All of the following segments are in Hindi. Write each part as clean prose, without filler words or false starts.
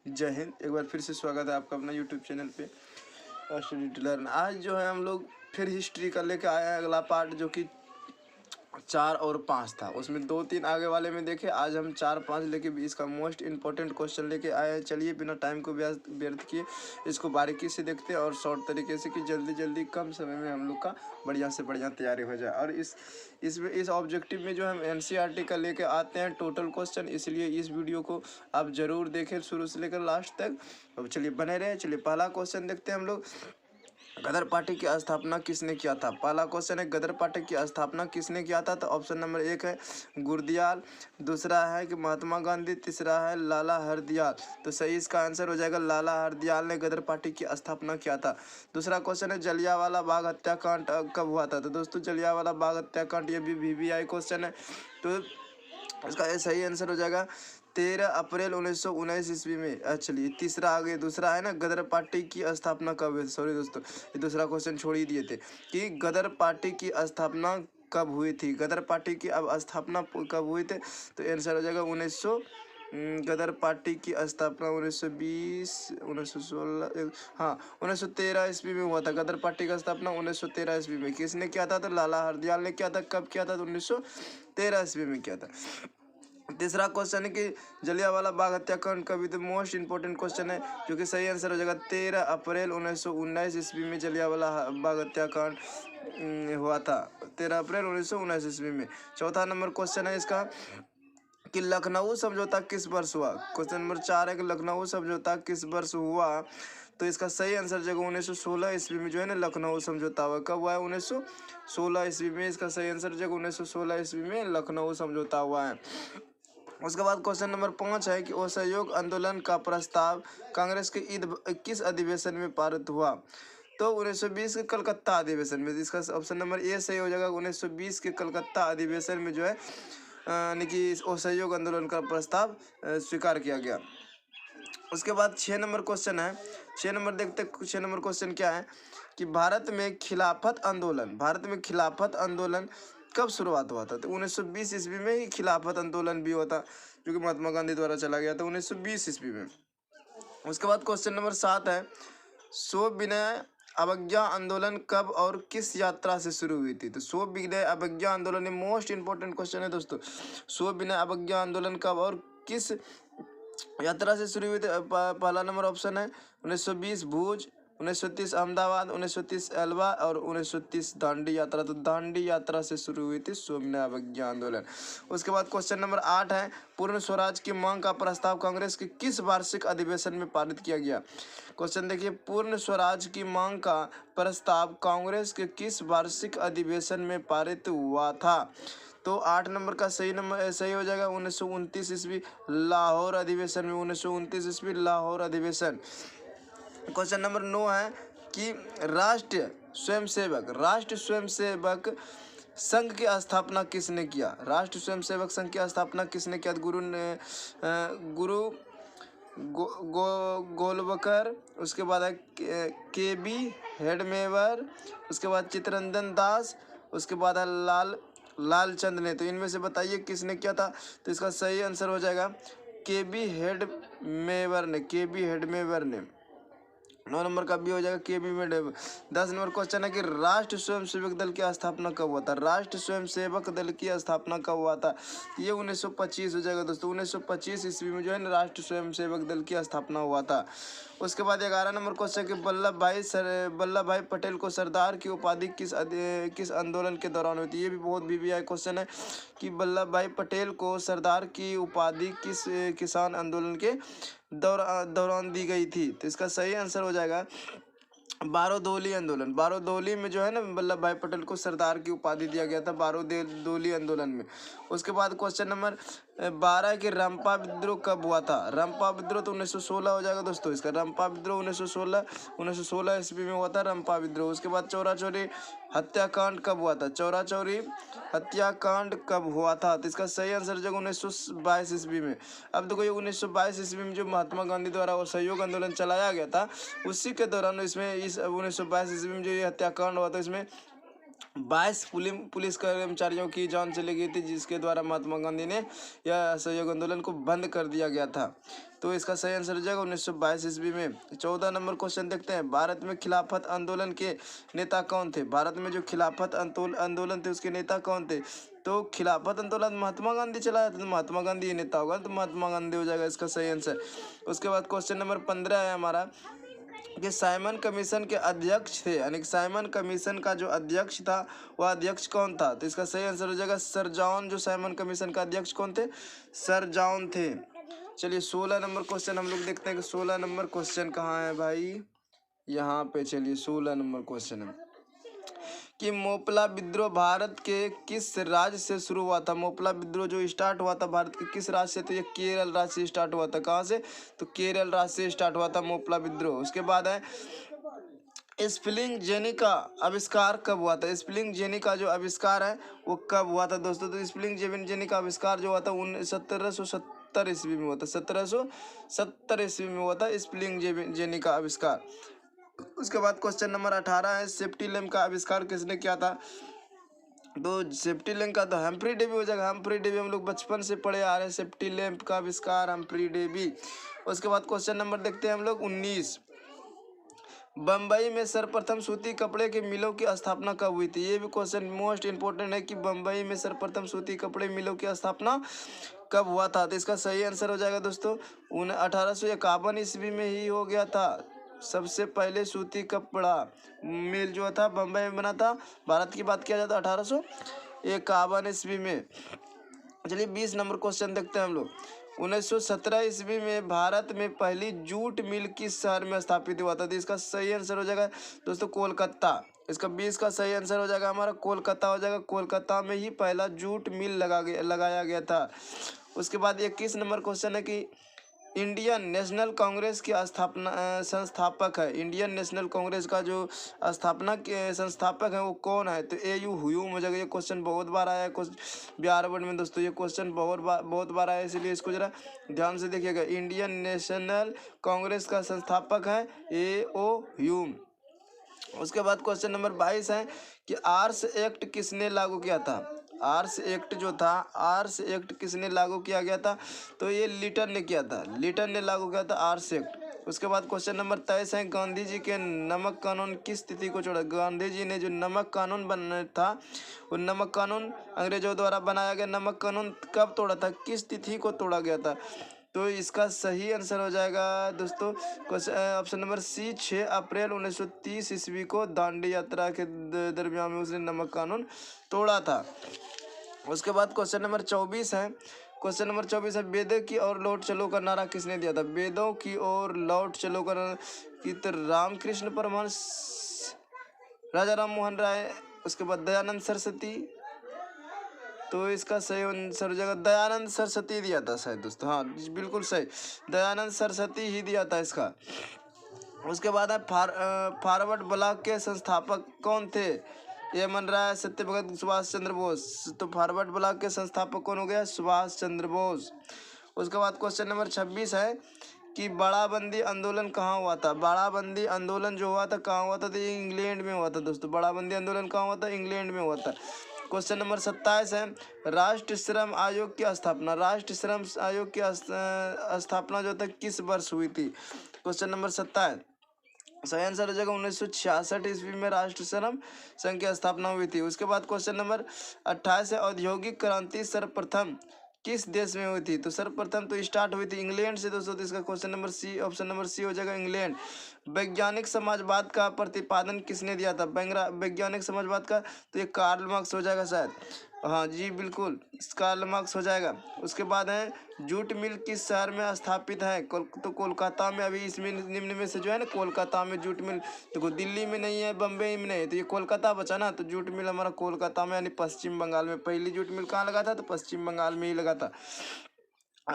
जय हिंद। एक बार फिर से स्वागत है आपका अपना यूट्यूब चैनल पे स्टडी टू लर्न। आज जो है हम लोग फिर हिस्ट्री का लेके आए हैं अगला पार्ट, जो कि 4 और 5 था। उसमें 2-3 आगे वाले में देखे, आज हम 4-5 लेके भी इसका मोस्ट इंपॉर्टेंट क्वेश्चन लेके आए हैं। चलिए बिना टाइम को व्यर्थ किए इसको बारीकी से देखते हैं और शॉर्ट तरीके से, कि जल्दी जल्दी कम समय में हम लोग का बढ़िया से बढ़िया तैयारी हो जाए। और इस ऑब्जेक्टिव में जो हम एनसीईआरटी का लेके आते हैं टोटल क्वेश्चन, इसलिए इस वीडियो को आप जरूर देखें शुरू से लेकर लास्ट तक। अब चलिए बने रहे। चलिए पहला क्वेश्चन देखते हैं हम लोग। गदर पार्टी की स्थापना किसने किया था? पहला क्वेश्चन है गदर पार्टी की स्थापना किसने किया था? तो ऑप्शन नंबर 1 है गुरदयाल, दूसरा है कि महात्मा गांधी, तीसरा है लाला हरदयाल। तो सही इसका आंसर हो जाएगा लाला हरदयाल ने गदर पार्टी की स्थापना किया था। दूसरा क्वेश्चन है जलियांवाला बाग हत्याकांड कब हुआ था? तो दोस्तों जलियांवाला बाग हत्याकांड ये भी वीवीआई क्वेश्चन है, तो इसका सही आंसर हो जाएगा 13 अप्रैल 1919 ईस्वी में। चलिए तीसरा आगे दूसरा है ना, गदर पार्टी की स्थापना कब हुई? सॉरी दोस्तों, ये दूसरा क्वेश्चन छोड़ ही दिए थे कि गदर पार्टी की स्थापना कब हुई थी। गदर पार्टी की अब स्थापना कब हुई थी? तो आंसर हो जाएगा 1900। गदर पार्टी की स्थापना 1920 1916 हाँ 1913 ईस्वी में हुआ था। गदर पार्टी का स्थापना 1913 ईस्वी में किसने किया था? तो लाला हरदयाल ने किया था। कब किया था? तो 1913 ईस्वी में किया था। तीसरा क्वेश्चन है कि जलियांवाला बाग हत्याकांड का भी तो मोस्ट इंपॉर्टेंट क्वेश्चन है, जो कि सही आंसर हो जाएगा 13 अप्रैल 1919 ईस्वी में जलियांवाला बाग हत्याकांड हुआ था। 13 अप्रैल 1919 ईस्वी में। चौथा नंबर क्वेश्चन है इसका कि लखनऊ समझौता किस वर्ष हुआ? क्वेश्चन नंबर 4 है कि लखनऊ समझौता किस वर्ष हुआ? तो इसका सही आंसर जगह 1916 ईस्वी में जो है ना लखनऊ समझौता हुआ। कब हुआ है? 1916 ईस्वी में। इसका सही आंसर जगह 1916 ईस्वी में लखनऊ समझौता हुआ है। उसके बाद क्वेश्चन नंबर 5 है कि असहयोग आंदोलन का प्रस्ताव कांग्रेस के किस अधिवेशन में पारित हुआ? तो 1920 के कलकत्ता अधिवेशन में। इसका ऑप्शन नंबर ए सही हो जाएगा। 1920 के कलकत्ता अधिवेशन में जो है यानी कि असहयोग आंदोलन का प्रस्ताव स्वीकार किया गया। उसके बाद 6 नंबर क्वेश्चन है। 6 नंबर देखते हैं 6 नंबर क्वेश्चन क्या है कि भारत में खिलाफत आंदोलन कब शुरुआत हुआ था? तो 1920 ईस्वी में ही खिलाफत आंदोलन भी हुआ था, जो कि महात्मा गांधी द्वारा चला गया था 1920 ईस्वी में। उसके बाद क्वेश्चन नंबर 7 है सविनय अवज्ञा आंदोलन कब और किस यात्रा से शुरू हुई थी? तो सविनय अवज्ञा आंदोलन ये मोस्ट इंपॉर्टेंट क्वेश्चन है दोस्तों। सविनय अवज्ञा आंदोलन कब और किस यात्रा से शुरू हुई थी? पहला नंबर ऑप्शन है 1920 भुज, 1930 अहमदाबाद, 1930 एल्वा और 1930 दांडी यात्रा। तो दांडी यात्रा से शुरू हुई थी सविनय अवज्ञा आंदोलन। उसके बाद क्वेश्चन नंबर 8 है पूर्ण स्वराज की मांग का प्रस्ताव कांग्रेस के किस वार्षिक अधिवेशन में पारित किया गया? क्वेश्चन देखिए, पूर्ण स्वराज की मांग का प्रस्ताव कांग्रेस के किस वार्षिक अधिवेशन में पारित हुआ था? तो 8 नंबर का सही हो जाएगा 1929 ईस्वी लाहौर अधिवेशन में। 1929 ईस्वी लाहौर अधिवेशन। क्वेश्चन नंबर 9 है कि राष्ट्रीय स्वयंसेवक संघ की स्थापना किसने किया? राष्ट्रीय स्वयंसेवक संघ की स्थापना किसने किया? गुरु गोलवकर, उसके बाद है के.बी. हेडमेवर, उसके बाद चित्तरंजन दास, उसके बाद है लालचंद ने। तो इनमें से बताइए किसने किया था? तो इसका सही आंसर हो जाएगा के.बी. हेडमेवर ने। 9 नंबर का भी हो जाएगा के.बी. हेडमेवर। 10 नंबर क्वेश्चन है कि राष्ट्रीय स्वयंसेवक दल की स्थापना कब हुआ था? राष्ट्रीय स्वयंसेवक दल की स्थापना कब हुआ था? ये 1925 हो जाएगा दोस्तों। 1925 ईस्वी में जो है ना राष्ट्रीय स्वयंसेवक दल की स्थापना हुआ था। उसके बाद 11 नंबर क्वेश्चन कि वल्लभ भाई पटेल को सरदार की उपाधि किस आंदोलन के दौरान हुई थी? ये भी बहुत वीवीआई क्वेश्चन है कि वल्लभ भाई पटेल को सरदार की उपाधि किस किसान आंदोलन के दौरान दी गई थी? तो इसका सही आंसर हो जाएगा बारडोली आंदोलन। बारडोली में जो है ना वल्लभ भाई पटेल को सरदार की उपाधि दिया गया था बारडोली आंदोलन में। उसके बाद क्वेश्चन नंबर 12 कि रंपा विद्रोह कब हुआ था? रंपा विद्रोह तो 1916 हो जाएगा दोस्तों। इसका रंपा विद्रोह 1916 ईस्वी में हुआ था रंपा विद्रोह। उसके बाद चौरा चौरी हत्याकांड कब हुआ था? चौरा चौरी हत्याकांड कब हुआ था? तो इसका सही आंसर जगह 1922 ईस्वी में। अब देखो ये 1922 ईस्वी में जो महात्मा गांधी द्वारा असहयोग आंदोलन चलाया गया था, उसी के दौरान इसमें इस 1922 ईस्वी में जो ये हत्याकांड हुआ था, इसमें 22 पुलिस कर्मचारियों की जान चली गई थी, जिसके द्वारा महात्मा गांधी ने यह असहयोग आंदोलन को बंद कर दिया गया था। तो इसका सही आंसर हो जाएगा 1922 ईस्वी में। 14 नंबर क्वेश्चन देखते हैं, भारत में खिलाफत आंदोलन के नेता कौन थे? भारत में जो खिलाफत आंदोलन थे उसके नेता कौन थे? तो खिलाफत आंदोलन महात्मा गांधी चलाया था, तो महात्मा गांधी ही नेता होगा, तो महात्मा गांधी हो जाएगा इसका सही आंसर। उसके बाद क्वेश्चन नंबर 15 है हमारा कि साइमन कमीशन के अध्यक्ष थे, यानी कि साइमन कमीशन का जो अध्यक्ष था वह अध्यक्ष कौन था? तो इसका सही आंसर हो जाएगा सर जॉन। जो साइमन कमीशन का अध्यक्ष कौन थे? सर जॉन थे। चलिए 16 नंबर क्वेश्चन हम लोग देखते हैं कि 16 नंबर क्वेश्चन कहाँ है भाई, यहाँ पे। चलिए 16 नंबर क्वेश्चन है कि मोपला विद्रोह भारत के किस राज्य से शुरू हुआ था? मोपला विद्रोह जो स्टार्ट हुआ था भारत के किस राज्य से? तो ये केरल राज्य से स्टार्ट हुआ था। कहाँ से? तो केरल राज्य से स्टार्ट हुआ था मोपला विद्रोह। उसके बाद है स्पिलिंग जेनी का आविष्कार कब हुआ था? स्पिलिंग जेनी का जो आविष्कार है वो कब हुआ था दोस्तों? तो स्पिलिंग जेनी का आविष्कार जो हुआ था 1770 ईस्वी में हुआ था। 1770 ईस्वी में हुआ था स्पिलिंग जेनी का आविष्कार। उसके बाद क्वेश्चन नंबर 18 है, सेफ्टी लैम्प का आविष्कार किसने किया था? तो सेफ्टी लैम्प का तो हम्फ्री डेवी हो जाएगा। हम्फ्री डेवी हम लोग बचपन से पढ़े आ रहे हैं, सेफ्टी लैम्प का आविष्कार हम्फ्री डेवी। उसके बाद क्वेश्चन नंबर देखते हैं हम लोग 19, बम्बई में सर्वप्रथम सूती कपड़े के मिलों की स्थापना कब हुई थी? ये भी क्वेश्चन मोस्ट इंपोर्टेंट है कि बम्बई में सर्वप्रथम सूती कपड़े मिलों की स्थापना कब हुआ था? तो इसका सही आंसर हो जाएगा दोस्तों 1851 ईस्वी में ही हो गया था। सबसे पहले सूती कपड़ा मिल जो था बम्बई में बना था। भारत की बात किया जाता है 1851 ईस्वी में। चलिए 20 नंबर क्वेश्चन देखते हैं हम लोग। 1917 ईस्वी में भारत में पहली जूट मिल किस शहर में स्थापित हुआ था? तो इसका सही आंसर हो जाएगा दोस्तों कोलकाता। इसका 20 का सही आंसर हो जाएगा हमारा कोलकाता हो जाएगा। कोलकाता में ही पहला जूट मिल लगाया गया था। उसके बाद 21 नंबर क्वेश्चन है कि इंडियन नेशनल कांग्रेस के संस्थापक है। इंडियन नेशनल कांग्रेस का जो स्थापना के संस्थापक है वो कौन है? तो AU ह्यूम हो जाएगा। ये क्वेश्चन बहुत बार आया है बिहार बोर्ड में दोस्तों, ये क्वेश्चन बहुत बार आया है, इसलिए इसको जरा ध्यान से देखिएगा। इंडियन नेशनल कांग्रेस का संस्थापक है AO ह्यूम। उसके बाद क्वेश्चन नंबर 22 है कि आर्स एक्ट किसने लागू किया था? आर्स एक्ट जो था, आर्स एक्ट किसने लागू किया गया था? तो ये लिटन ने किया था। लिटन ने लागू किया था आर्स एक्ट। उसके बाद क्वेश्चन नंबर 23 है, गांधी जी के नमक कानून किस तिथि को छोड़ा? गांधी जी ने जो नमक कानून बनाया था वो नमक कानून अंग्रेजों द्वारा बनाया गया नमक कानून कब तोड़ा था? किस तिथि को तोड़ा गया था? तो इसका सही आंसर हो जाएगा दोस्तों ऑप्शन नंबर C, 6 अप्रैल 1930 ईस्वी को दांडी यात्रा के दरमियान में उसने नमक कानून तोड़ा था। उसके बाद क्वेश्चन नंबर 24 है। क्वेश्चन नंबर 24 है, वेदों की ओर लौट चलो का नारा किसने दिया था? वेदों की ओर लौट चलो का कि तो रामकृष्ण परमहंस, राजा राम मोहन राय, उसके बाद दयानंद सरस्वती। तो इसका सही आंसर हो जाएगा दयानंद सरस्वती दिया था शायद दोस्तों। हाँ बिल्कुल सही, दयानंद सरस्वती ही दिया था इसका। उसके बाद है फॉरवर्ड ब्लॉक के संस्थापक कौन थे? एमएन राय, सत्यभगत, सुभाष चंद्र बोस। तो फॉरवर्ड ब्लॉक के संस्थापक कौन हो गया? सुभाष चंद्र बोस। उसके बाद क्वेश्चन नंबर 26 है कि बड़ाबंदी आंदोलन कहाँ हुआ था? बड़ाबंदी आंदोलन जो हुआ था कहाँ हुआ था? तो ये इंग्लैंड में हुआ था दोस्तों। बड़ाबंदी आंदोलन कहाँ हुआ था? इंग्लैंड में हुआ था। क्वेश्चन नंबर 27 है, राष्ट्रीय श्रम आयोग की स्थापना, राष्ट्रीय श्रम आयोग की स्थापना जो था किस वर्ष हुई थी? क्वेश्चन नंबर 27 सही आंसर हो जाएगा 1966 ईस्वी में राष्ट्रीय श्रम संघ की स्थापना हुई थी। उसके बाद क्वेश्चन नंबर 28 है, औद्योगिक क्रांति सर्वप्रथम किस देश में हुई थी? तो सर्वप्रथम तो स्टार्ट हुई थी इंग्लैंड से दोस्तों। तो इसका question number C, option number C हो जाएगा इंग्लैंड। वैज्ञानिक समाजवाद का प्रतिपादन किसने दिया था? वैज्ञानिक समाजवाद का तो ये कार्ल मार्क्स हो जाएगा शायद। हाँ जी बिल्कुल, कार्ल मार्क्स हो जाएगा। उसके बाद है जूट मिल किस शहर में स्थापित है? तो कोलकाता में। अभी इसमें निम्न में से जो है ना कोलकाता में जूट मिल, देखो दिल्ली में नहीं है, बम्बई में नहीं है, तो ये कोलकाता बचा ना। तो जूट मिल हमारा कोलकाता में यानी पश्चिम बंगाल में। पहली जूट मिल कहाँ लगा था? तो पश्चिम बंगाल में ही लगा था।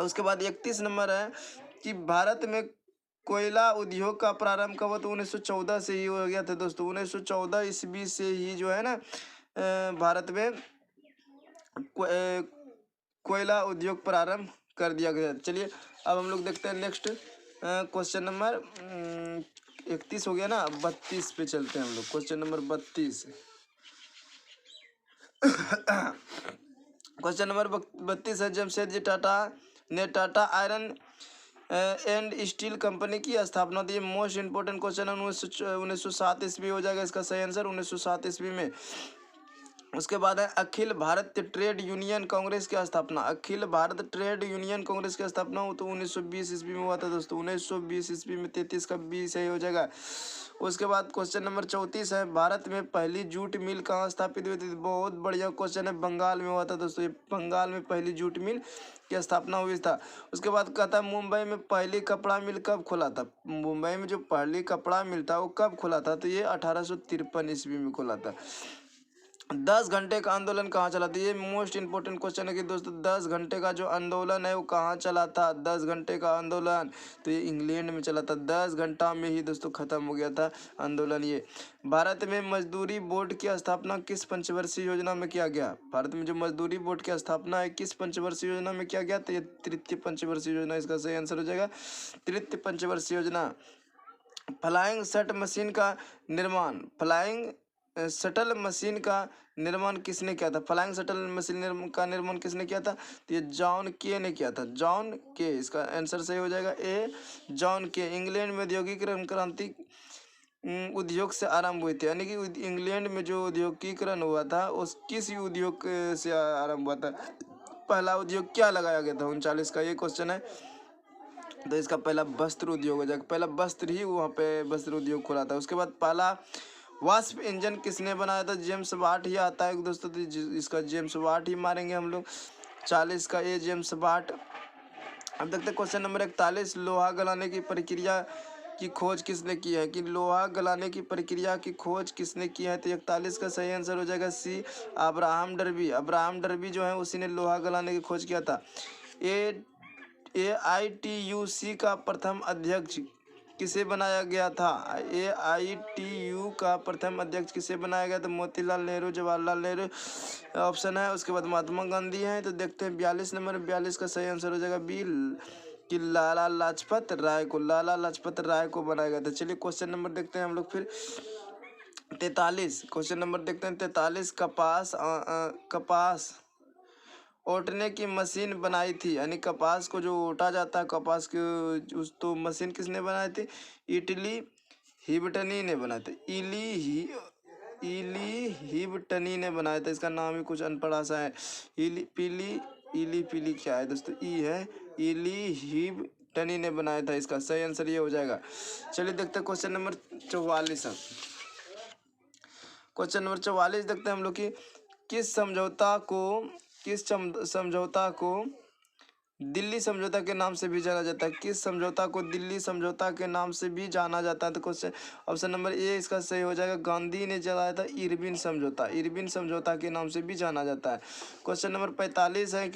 उसके बाद 31 नंबर है कि भारत में कोयला उद्योग का प्रारंभ कब हुआ? तो 1914 से ही हो गया था दोस्तों। 1914 ईस्वी से ही जो है ना भारत में कोयला उद्योग प्रारंभ कर दिया गया। चलिए अब हम लोग देखते हैं नेक्स्ट क्वेश्चन नंबर 31 हो गया ना, 32 पे चलते हैं हम लोग। क्वेश्चन नंबर 32 क्वेश्चन नंबर 32 है, जमशेदजी टाटा ने Tata iron and steel company की स्थापना। तो ये मोस्ट इंपोर्टेंट क्वेश्चन है। 1907 ईस्वी हो जाएगा इसका सही आंसर, 1907 ईस्वी में। उसके बाद है अखिल भारत ट्रेड यूनियन कांग्रेस की स्थापना। अखिल भारत ट्रेड यूनियन कांग्रेस की स्थापना हो तो 1920 ईस्वी में हुआ था दोस्तों, 1920 ईस्वी में। 33 का बी सही हो जाएगा। उसके बाद क्वेश्चन नंबर 34 है, भारत में पहली जूट मिल कहाँ स्थापित हुई थी। बहुत बढ़िया क्वेश्चन है, बंगाल में हुआ था दोस्तों। ये बंगाल में पहली जूट मिल की स्थापना हुई था। उसके बाद कहता है मुंबई में पहली कपड़ा मिल कब खुला था। मुंबई में जो पहली कपड़ा मिल था वो कब खुला था, तो ये 1853 ईस्वी में खुला था। 10 घंटे का आंदोलन कहाँ चला था। ये मोस्ट इंपोर्टेंट क्वेश्चन है कि दोस्तों 10 घंटे का जो आंदोलन है वो कहाँ चला था। 10 घंटे का आंदोलन तो ये इंग्लैंड में चला था। 10 घंटा में ही दोस्तों खत्म हो गया था आंदोलन ये। भारत में मजदूरी बोर्ड की स्थापना किस पंचवर्षीय योजना में किया गया। भारत में जो मजदूरी बोर्ड की स्थापना है किस पंचवर्षीय योजना में किया गया, तो ये तृतीय पंचवर्षीय योजना इसका सही आंसर हो जाएगा, तृतीय पंचवर्षीय योजना। फ्लाइंग शट मशीन का निर्माण, फ्लाइंग शटल मशीन का निर्माण किसने किया था। फ्लाइंग शटल मशीन का निर्माण किसने किया था, तो ये जॉन के ने किया था, जॉन के। इसका आंसर सही हो जाएगा ए, जॉन के। इंग्लैंड में औद्योगिक क्रांति उद्योग से आरंभ हुई थी, यानी कि इंग्लैंड में जो औद्योगिकरण हुआ था उस किस उद्योग से आरंभ हुआ था। पहला उद्योग क्या लगाया गया था। 39 का ये क्वेश्चन है, तो इसका पहला वस्त्र उद्योग हो जाएगा। पहला वस्त्र ही वहाँ पे वस्त्र उद्योग खुला था। उसके बाद पहला वाष्प इंजन किसने बनाया था, जेम्स वाट ही आता है दोस्तों। तो इसका जेम्स वाट ही मारेंगे हम लोग। 40 का ये जेम्स वाट। अब देखते हैं क्वेश्चन नंबर 41, लोहा गलाने की प्रक्रिया की खोज किसने की है, कि लोहा गलाने की प्रक्रिया की खोज किसने की है। तो 41 का सही आंसर हो जाएगा सी, अब्राहम डर्बी। अब्राहम डर्बी जो है उसी ने लोहा गलाने की खोज किया था। AITUC का प्रथम अध्यक्ष किसे बनाया गया था। AITU का प्रथम अध्यक्ष किसे बनाया गया था, मोतीलाल नेहरू, जवाहरलाल नेहरू ऑप्शन है। उसके बाद महात्मा गांधी हैं। तो देखते हैं 42 नंबर, 42 का सही आंसर हो जाएगा बी, कि लाला लाजपत राय को, लाला लाजपत राय को बनाया गया था। चलिए क्वेश्चन नंबर देखते हैं हम लोग फिर 43। क्वेश्चन नंबर देखते हैं 43, कपास ओटने की मशीन बनाई थी, यानी कपास को जो ओटा जाता है कपास के उस तो मशीन किसने बनाई थी, इटली हिबटनी ने बनाया था। इली हिबटनी ने बनाया था। इसका नाम ही कुछ अनपढ़ा सा है। इली पीली क्या है दोस्तों, ई है, इली हिबटनी ने बनाया था। इसका सही आंसर ये हो जाएगा। चलिए देखते हैं क्वेश्चन नंबर 44। क्वेश्चन नंबर 44 देखते हैं हम लोग की, किस समझौता को दिल्ली समझौता के नाम से भी जाना जाता है। किस समझौता को दिल्ली समझौता के नाम से भी जाना जाता है। तो क्वेश्चन ऑप्शन नंबर ए इसका सही हो जाएगा, गांधी ने चलाया था इरविन समझौता, इरविन समझौता के नाम से भी जाना जाता है। क्वेश्चन नंबर 45 है,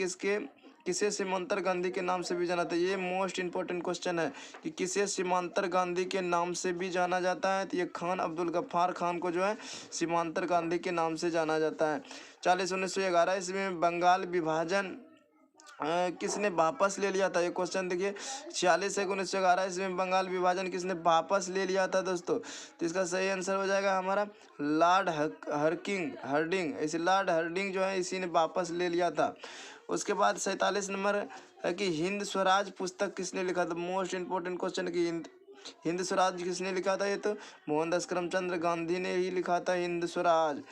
किसे सीमांतर गांधी के नाम से भी जाना जाता है। ये मोस्ट इंपॉर्टेंट क्वेश्चन है कि किसे सीमांतर गांधी के नाम से भी जाना जाता है। तो ये खान अब्दुल गफ्फार खान को जो है सीमांतर गांधी के नाम से जाना जाता है। 1911 ईस्वी में बंगाल विभाजन किसने वापस ले लिया था। ये क्वेश्चन देखिए 1911 ईस्वी में बंगाल विभाजन किसने वापस ले लिया था दोस्तों। तो इसका सही आंसर हो जाएगा हमारा लॉर्ड हर्डिंग। ऐसे लॉर्ड हर्डिंग जो है इसी ने वापस ले लिया था। उसके बाद 47 नंबर है कि हिंद स्वराज पुस्तक किसने लिखा था। मोस्ट इंपोर्टेंट क्वेश्चन कि हिंद स्वराज किसने लिखा था। ये तो मोहनदास करमचंद गांधी ने ही लिखा था हिंद स्वराज।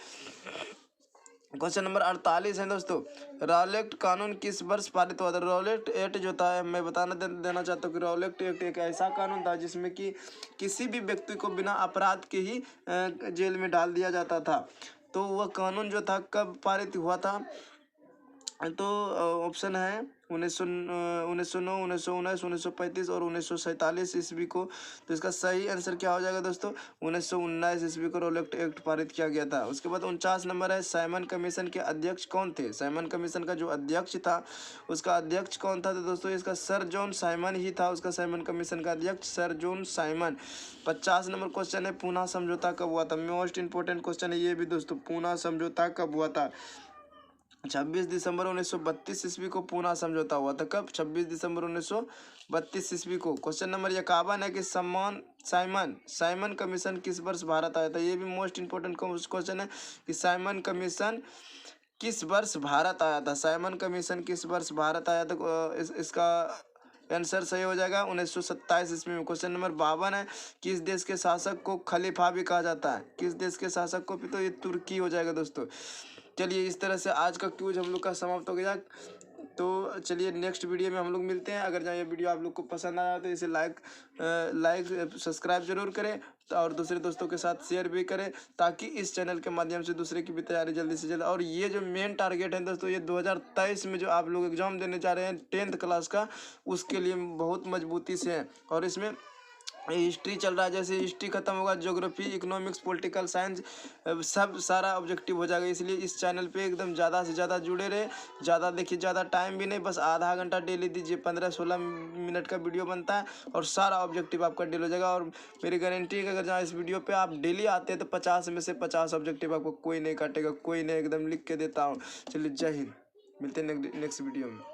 क्वेश्चन नंबर 48 है दोस्तों, रॉलेट कानून किस वर्ष पारित हुआ था। रॉलेट एक्ट जो था, मैं देना चाहता हूँ कि रॉलेट एक्ट एक ऐसा कानून था जिसमें कि किसी भी व्यक्ति को बिना अपराध के ही जेल में डाल दिया जाता था। तो वह कानून जो था कब पारित हुआ था, तो ऑप्शन है 1909, 1919, 1935 और 1947 ईस्वी को। तो इसका सही आंसर क्या हो जाएगा दोस्तों, 1919 ईस्वी को रॉलेट एक्ट पारित किया गया था। उसके बाद 49 नंबर है, साइमन कमीशन के अध्यक्ष कौन थे। साइमन कमीशन का जो अध्यक्ष था उसका अध्यक्ष कौन था। तो दोस्तों इसका सर जॉन साइमन ही था, उसका साइमन कमीशन का अध्यक्ष sir John Simon. 50 number question है, पूना समझौता कब हुआ था। मोस्ट इंपोर्टेंट क्वेश्चन है ये भी दोस्तों, पूना समझौता कब हुआ था। 26 दिसंबर 1932 ईस्वी को पूना समझौता हुआ था। कब, 26 दिसंबर 1932 ईस्वी को। क्वेश्चन नंबर 51 है कि साइमन कमीशन किस वर्ष भारत आया था। ये भी मोस्ट इंपोर्टेंट क्वेश्चन है कि साइमन कमीशन किस वर्ष भारत आया था। साइमन कमीशन किस वर्ष भारत आया था। इसका आंसर सही हो जाएगा 1927 ईस्वी में। क्वेश्चन नंबर 52 है, किस देश के शासक को खलीफा भी कहा जाता है? किस देश के शासक को भी, तो ये तुर्की हो जाएगा दोस्तों। चलिए इस तरह से आज का क्विज हम लोग का समाप्त हो गया। तो चलिए नेक्स्ट वीडियो में हम लोग मिलते हैं। अगर ये वीडियो आप लोग को पसंद आया तो इसे लाइक सब्सक्राइब जरूर करें और दूसरे दोस्तों के साथ शेयर भी करें, ताकि इस चैनल के माध्यम से दूसरे की भी तैयारी जल्दी से जल्द। और ये जो मेन टारगेट है दोस्तों, ये 2023 में जो आप लोग एग्जाम देने जा रहे हैं 10th क्लास का, उसके लिए बहुत मजबूती से है। और इसमें हिस्ट्री चल रहा है, जैसे हिस्ट्री खत्म होगा ज्योग्राफी, इकोनॉमिक्स, पॉलिटिकल साइंस, सब सारा ऑब्जेक्टिव हो जाएगा। इसलिए इस चैनल पे एकदम ज़्यादा से ज़्यादा जुड़े रहे। ज़्यादा देखिए, ज़्यादा टाइम भी नहीं, बस आधा घंटा डेली दीजिए, 15-16 मिनट का वीडियो बनता है और सारा ऑब्जेक्टिव आपका डेली हो जाएगा। और मेरी गारंटी है कि अगर जहाँ इस वीडियो पे आप डेली आते हैं तो 50 में से 50 ऑब्जेक्टिव आपको कोई नहीं काटेगा, कोई नहीं, एकदम लिख के देता हूँ। चलिए जय हिंद, मिलते हैं नेक्स्ट वीडियो में।